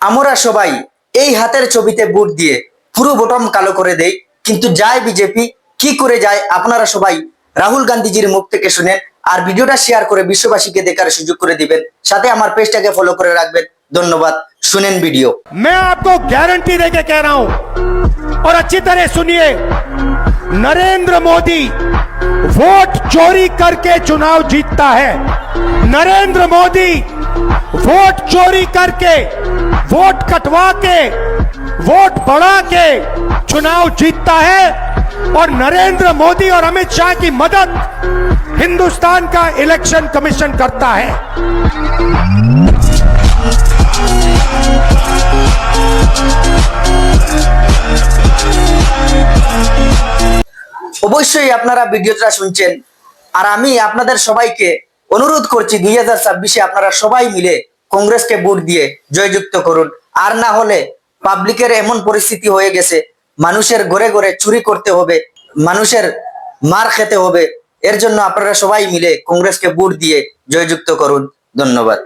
আমরা সবাই এই হাতের ছবিতে ভোট দিয়ে পুরো বটম কালো করে দেই, কিন্তু যায় বিজেপি কি করে যায় আপনারা সবাই রাহুল গান্ধীজির মুখ থেকে শুনেন। আর ভিডিওটা শেয়ার করে বিশ্ববাসীকে দেখার সুযোগ করে দিবেন, সাথে আমার পেজটাকে ফলো করে রাখবেন। ধন্যবাদ। শুনেন ভিডিও। मैं आपको गारंटी देके कह रहा हूं और अच्छी तरह सुनिए, नरेंद्र मोदी वोट चोरी करके चुनाव जीतता है। नरेंद्र मोदी वोट चोरी करके, वोट कटवा के, वोट बढ़ा के चुनाव जीतता है। और नरेंद्र मोदी और अमित शाह की मदद हिंदुस्तान का इलेक्शन कमीशन करता है। অবশ্যই আপনারা ভিডিওটা শুনছেন, আর আমি আপনাদের সবাইকে অনুরোধ করছি 2026-এ আপনারা সবাই মিলে কংগ্রেসকে ভোট দিয়ে জয়যুক্ত করুন। আর না হলে পাবলিকের এমন পরিস্থিতি হয়ে গেছে, মানুষের ঘরে ঘরে চুরি করতে হবে, মানুষের মার খেতে হবে। এর জন্য আপনারা সবাই মিলে কংগ্রেসকে ভোট দিয়ে জয়যুক্ত করুন। ধন্যবাদ।